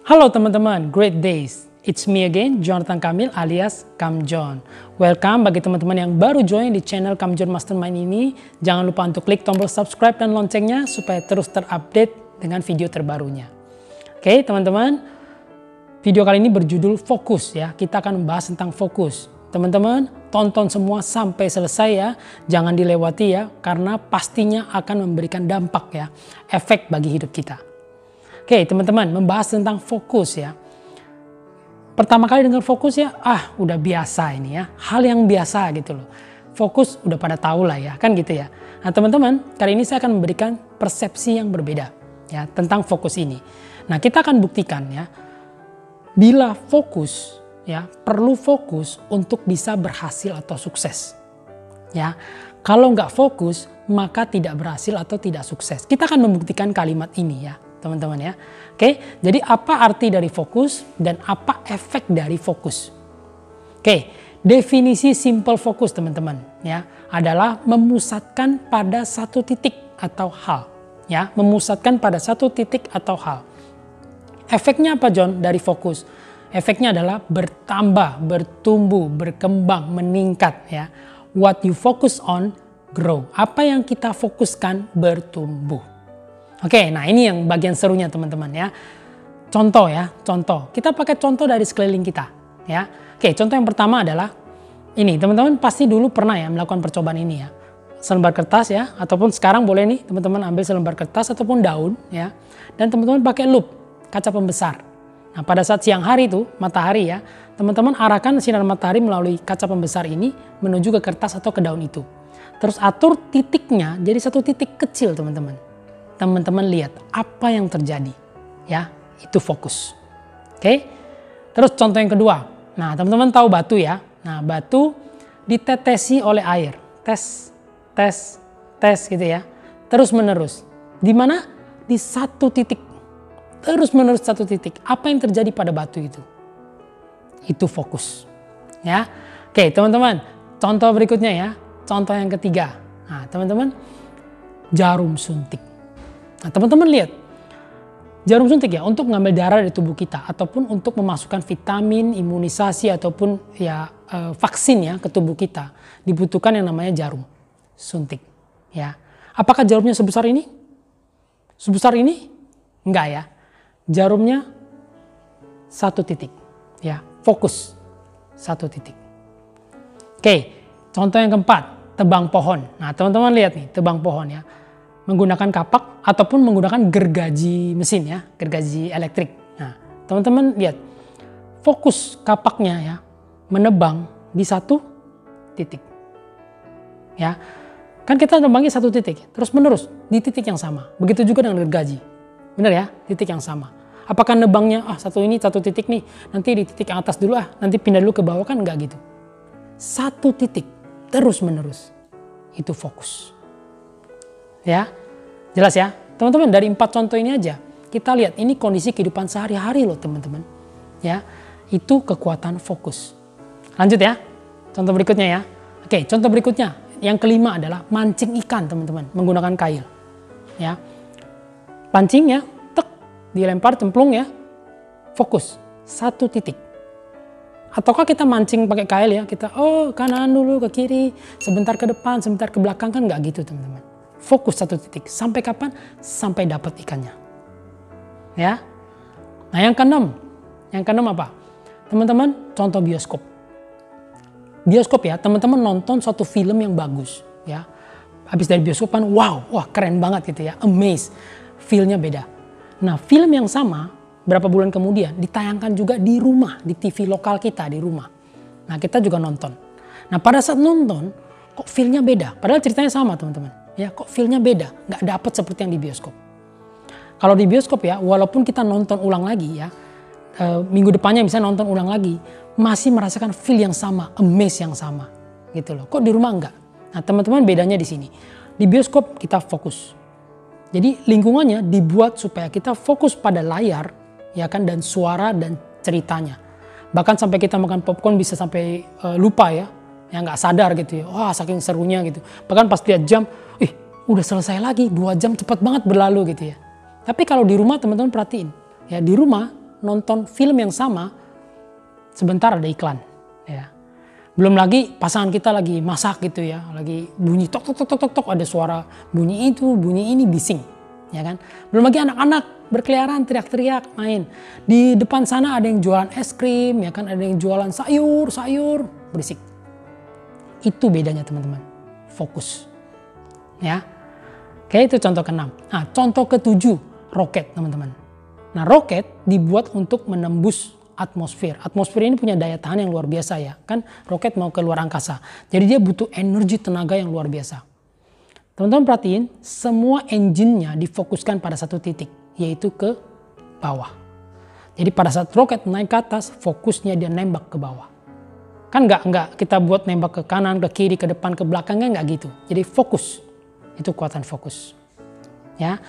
Halo teman-teman, great days. It's me again, Jonathan Kamil alias Kamjon. Welcome bagi teman-teman yang baru join di channel Kamjon Mastermind ini. Jangan lupa untuk klik tombol subscribe dan loncengnya supaya terus terupdate dengan video terbarunya. Oke teman-teman, video kali ini berjudul fokus ya. Kita akan membahas tentang fokus. Teman-teman, tonton semua sampai selesai ya. Jangan dilewati ya, karena pastinya akan memberikan dampak ya, efek bagi hidup kita. Oke teman-teman, membahas tentang fokus ya. Pertama kali dengar fokus ya, udah biasa ini ya. Hal yang biasa gitu loh. Fokus udah pada tahu lah ya, kan gitu ya. Nah teman-teman, kali ini saya akan memberikan persepsi yang berbeda ya tentang fokus ini. Nah kita akan buktikan ya, bila fokus ya, perlu fokus untuk bisa berhasil atau sukses. Ya, kalau nggak fokus maka tidak berhasil atau tidak sukses. Kita akan membuktikan kalimat ini ya, teman-teman ya. Oke, jadi apa arti dari fokus dan apa efek dari fokus? Oke, definisi simple fokus teman-teman ya adalah memusatkan pada satu titik atau hal. Ya, memusatkan pada satu titik atau hal. Efeknya apa John dari fokus? Efeknya adalah bertambah, bertumbuh, berkembang, meningkat ya. What you focus on grow. Apa yang kita fokuskan bertumbuh. Oke, nah ini yang bagian serunya teman-teman ya. Contoh ya, contoh. Kita pakai contoh dari sekeliling kita ya. Oke, contoh yang pertama adalah ini. Teman-teman pasti dulu pernah ya melakukan percobaan ini ya. Selembar kertas ya, ataupun sekarang boleh nih teman-teman ambil selembar kertas ataupun daun ya. Dan teman-teman pakai lup, kaca pembesar. Nah pada saat siang hari itu, matahari ya, teman-teman arahkan sinar matahari melalui kaca pembesar ini menuju ke kertas atau ke daun itu. Terus atur titiknya jadi satu titik kecil teman-teman. Teman-teman lihat apa yang terjadi ya, itu fokus. Oke. Terus contoh yang kedua. Nah teman-teman tahu batu ya. Nah batu ditetesi oleh air. Tes, tes, tes gitu ya. Terus menerus. Di mana? Di satu titik. Terus menerus satu titik. Apa yang terjadi pada batu itu? Itu fokus. Ya. Oke teman-teman. Contoh berikutnya ya. Contoh yang ketiga. Nah teman-teman. Jarum suntik. Nah teman-teman lihat. Jarum suntik ya untuk mengambil darah dari tubuh kita. Ataupun untuk memasukkan vitamin, imunisasi ataupun ya vaksin ya ke tubuh kita. Dibutuhkan yang namanya jarum suntik. Ya. Apakah jarumnya sebesar ini? Sebesar ini? Enggak ya. Jarumnya satu titik, ya fokus satu titik. Oke, contoh yang keempat, tebang pohon. Nah teman-teman lihat nih, tebang pohon ya, menggunakan kapak ataupun menggunakan gergaji mesin ya, gergaji elektrik. Nah teman-teman lihat, fokus kapaknya ya, menebang di satu titik. Ya, kan kita nebangi satu titik, terus menerus di titik yang sama. Begitu juga dengan gergaji, benar ya, titik yang sama. Apakah nebangnya satu ini satu titik nih, nanti di titik yang atas dulu nanti pindah dulu ke bawah, kan enggak gitu. Satu titik terus menerus. Itu fokus. Ya. Jelas ya? Teman-teman dari 4 contoh ini aja kita lihat ini kondisi kehidupan sehari-hari loh teman-teman. Ya. Itu kekuatan fokus. Lanjut ya. Contoh berikutnya ya. Oke, contoh berikutnya yang kelima adalah mancing ikan teman-teman menggunakan kail. Ya. Pancing ya. Dilempar cemplung ya, fokus satu titik. Ataukah kita mancing pakai kail ya, kita kanan dulu ke kiri, sebentar ke depan, sebentar ke belakang, kan nggak gitu teman-teman. Fokus satu titik, sampai kapan? Sampai dapat ikannya. Ya. Nah yang keenam apa? Teman-teman contoh bioskop. Bioskop ya, teman-teman nonton suatu film yang bagus ya. Habis dari bioskop kan wah keren banget gitu ya, amazed, feel-nya beda. Nah film yang sama berapa bulan kemudian ditayangkan juga di rumah, di TV lokal kita di rumah. Nah kita juga nonton. Nah pada saat nonton kok feel-nya beda. Padahal ceritanya sama teman-teman. Ya kok feel-nya beda, nggak dapet seperti yang di bioskop. Kalau di bioskop ya walaupun kita nonton ulang lagi ya, minggu depannya misalnya nonton ulang lagi, masih merasakan feel yang sama, amaze yang sama gitu loh. Kok di rumah enggak? Nah teman-teman bedanya di sini. Di bioskop kita fokus. Jadi lingkungannya dibuat supaya kita fokus pada layar, ya kan, dan suara dan ceritanya. Bahkan sampai kita makan popcorn bisa sampai lupa ya nggak sadar gitu ya. Wah saking serunya gitu. Bahkan pas lihat jam, udah selesai lagi, 2 jam cepat banget berlalu gitu ya. Tapi kalau di rumah teman-teman perhatiin, ya di rumah nonton film yang sama, sebentar ada iklan. Ya. Belum lagi pasangan kita lagi masak gitu ya, lagi bunyi tok tok tok tok tok, ada suara bunyi itu, bunyi ini, bising. Ya kan? Belum lagi anak-anak berkeliaran teriak-teriak main. Di depan sana ada yang jualan es krim, ya kan, ada yang jualan sayur berisik. Itu bedanya teman-teman. Fokus. Ya. Oke, itu contoh ke-6. Nah, contoh ke-7, roket teman-teman. Nah, roket dibuat untuk menembus atmosfer. Atmosfer ini punya daya tahan yang luar biasa ya. Kan roket mau ke luar angkasa. Jadi dia butuh energi tenaga yang luar biasa. Teman-teman perhatiin, semua engine-nya difokuskan pada satu titik, yaitu ke bawah. Jadi pada saat roket naik ke atas, fokusnya dia nembak ke bawah. Kan enggak kita buat nembak ke kanan, ke kiri, ke depan, ke belakang, enggak gitu. Jadi fokus. Itu kekuatan fokus. Ya.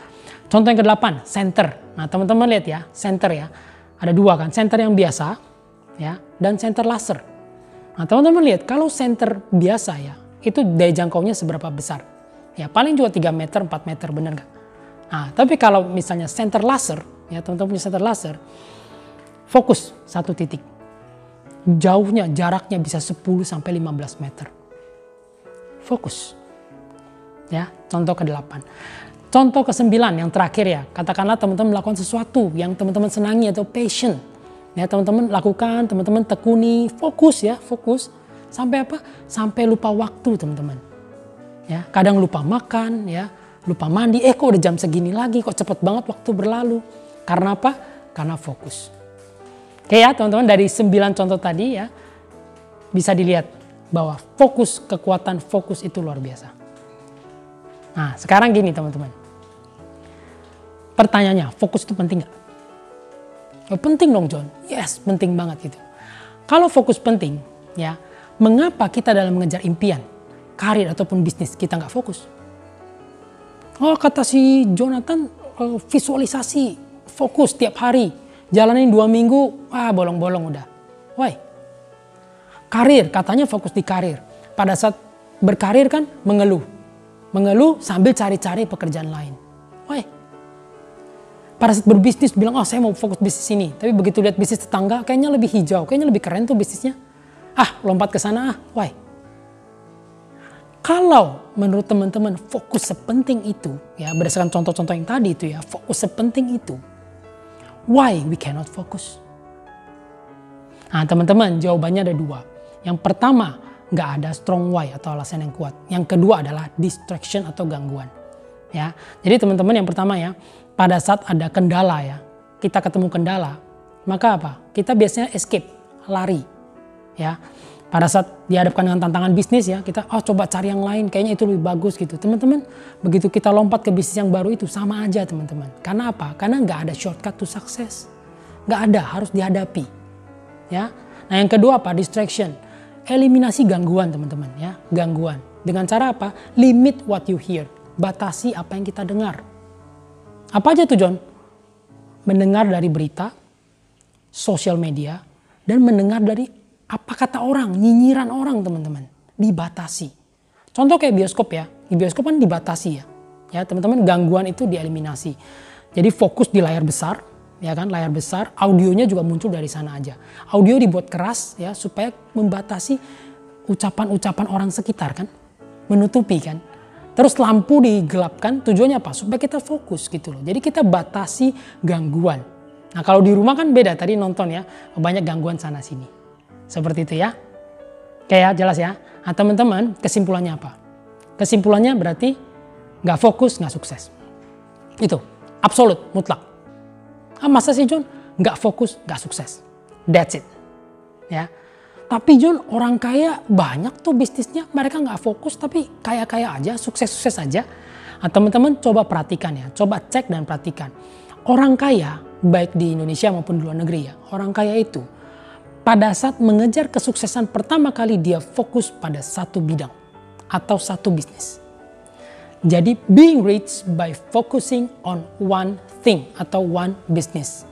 Contoh yang ke-8, center. Nah, teman-teman lihat ya, center ya. Ada dua kan, center yang biasa ya, dan center laser. Nah, teman-teman lihat kalau center biasa ya, itu daya jangkaunya seberapa besar? Ya, paling juga 3 meter, 4 meter, benar nggak? Nah, tapi kalau misalnya center laser, ya teman-teman punya center laser, fokus satu titik. Jauhnya, jaraknya bisa 10-15 meter. Fokus. Ya, contoh ke-8. Contoh ke-9 yang terakhir ya, katakanlah teman-teman melakukan sesuatu yang teman-teman senangi atau passion. Ya, teman-teman lakukan, teman-teman tekuni, fokus ya, fokus. Sampai apa? Sampai lupa waktu teman-teman. Ya, kadang lupa makan, ya, lupa mandi. Kok udah jam segini lagi, kok cepet banget waktu berlalu. Karena apa? Karena fokus. Oke ya teman-teman, dari 9 contoh tadi ya, bisa dilihat bahwa fokus, kekuatan fokus itu luar biasa. Nah sekarang gini teman-teman, pertanyaannya, fokus itu penting nggak? Oh, penting dong John, yes penting banget gitu. Kalau fokus penting, ya mengapa kita dalam mengejar impian, karir ataupun bisnis kita nggak fokus? Oh kata si Jonathan, visualisasi, fokus tiap hari. Jalanin 2 minggu, bolong-bolong udah. Why? Karir, katanya fokus di karir. Pada saat berkarir kan mengeluh. Mengeluh sambil cari-cari pekerjaan lain. Why? Pada saat berbisnis bilang, saya mau fokus bisnis ini. Tapi begitu lihat bisnis tetangga, kayaknya lebih hijau, kayaknya lebih keren tuh bisnisnya. Lompat ke sana, why? Kalau menurut teman-teman fokus sepenting itu, ya berdasarkan contoh-contoh yang tadi itu ya, fokus sepenting itu. Why we cannot focus? Nah teman-teman, jawabannya ada 2. Yang pertama, nggak ada strong why atau alasan yang kuat. Yang kedua adalah distraction atau gangguan. Ya, jadi teman-teman yang pertama ya, pada saat ada kendala ya, kita ketemu kendala, maka apa? Kita biasanya escape, lari. Ya, pada saat dihadapkan dengan tantangan bisnis ya, kita coba cari yang lain, kayaknya itu lebih bagus gitu. Teman-teman, begitu kita lompat ke bisnis yang baru itu sama aja teman-teman. Karena apa? Karena nggak ada shortcut to success. Nggak ada, harus dihadapi. Ya. Nah yang kedua apa? Distraction. Eliminasi gangguan teman-teman ya, gangguan. Dengan cara apa? Limit what you hear. Batasi apa yang kita dengar. Apa aja tuh John? Mendengar dari berita, sosial media, dan mendengar dari apa kata orang, nyinyiran orang teman-teman. Dibatasi. Contoh kayak bioskop ya. Di bioskop kan dibatasi ya. Ya teman-teman, gangguan itu dieliminasi. Jadi fokus di layar besar. Ya kan, layar besar. Audionya juga muncul dari sana aja. Audio dibuat keras ya supaya membatasi ucapan-ucapan orang sekitar kan. Menutupi kan. Terus lampu digelapkan, tujuannya apa? Supaya kita fokus gitu loh. Jadi kita batasi gangguan. Nah kalau di rumah kan beda. Tadi nonton ya, banyak gangguan sana sini. Seperti itu ya. Oke ya, jelas ya. Nah teman-teman, kesimpulannya apa? Kesimpulannya berarti nggak fokus, nggak sukses. Itu, absolut, mutlak. Masa sih John? Nggak fokus, nggak sukses. That's it. Ya. Tapi John, orang kaya banyak tuh bisnisnya, mereka nggak fokus tapi kaya-kaya aja, sukses-sukses aja. Nah teman-teman coba perhatikan ya, coba cek dan perhatikan. Orang kaya, baik di Indonesia maupun di luar negeri ya, orang kaya itu pada saat mengejar kesuksesan pertama kali dia fokus pada satu bidang atau satu bisnis. Jadi being rich by focusing on one thing atau one business.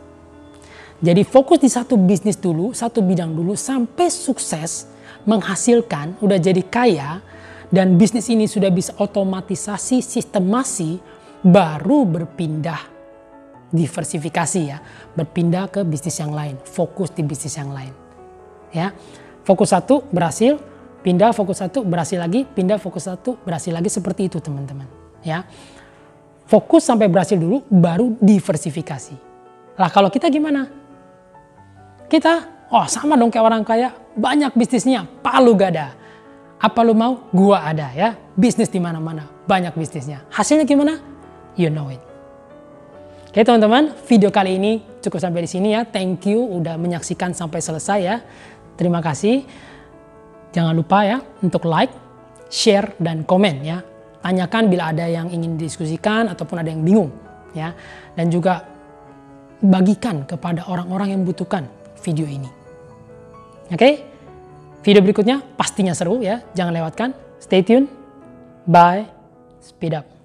Jadi fokus di satu bisnis dulu, satu bidang dulu sampai sukses, menghasilkan, udah jadi kaya dan bisnis ini sudah bisa otomatisasi, sistemasi, baru berpindah diversifikasi ya, berpindah ke bisnis yang lain, fokus di bisnis yang lain. Ya, fokus satu berhasil, pindah fokus satu berhasil lagi, pindah fokus satu berhasil lagi, seperti itu teman-teman. Ya, fokus sampai berhasil dulu, baru diversifikasi. Lah kalau kita gimana? Kita, sama dong kayak orang kaya, banyak bisnisnya, palu gak ada. Apa lu mau? Gua ada ya, bisnis di mana-mana, banyak bisnisnya. Hasilnya gimana? You know it. Oke teman-teman, video kali ini cukup sampai di sini ya. Thank you udah menyaksikan sampai selesai ya. Terima kasih. Jangan lupa ya untuk like, share, dan komen ya. Tanyakan bila ada yang ingin didiskusikan ataupun ada yang bingung ya. Dan juga bagikan kepada orang-orang yang membutuhkan video ini. Oke? Video berikutnya pastinya seru ya. Jangan lewatkan. Stay tune. Bye. Speed up.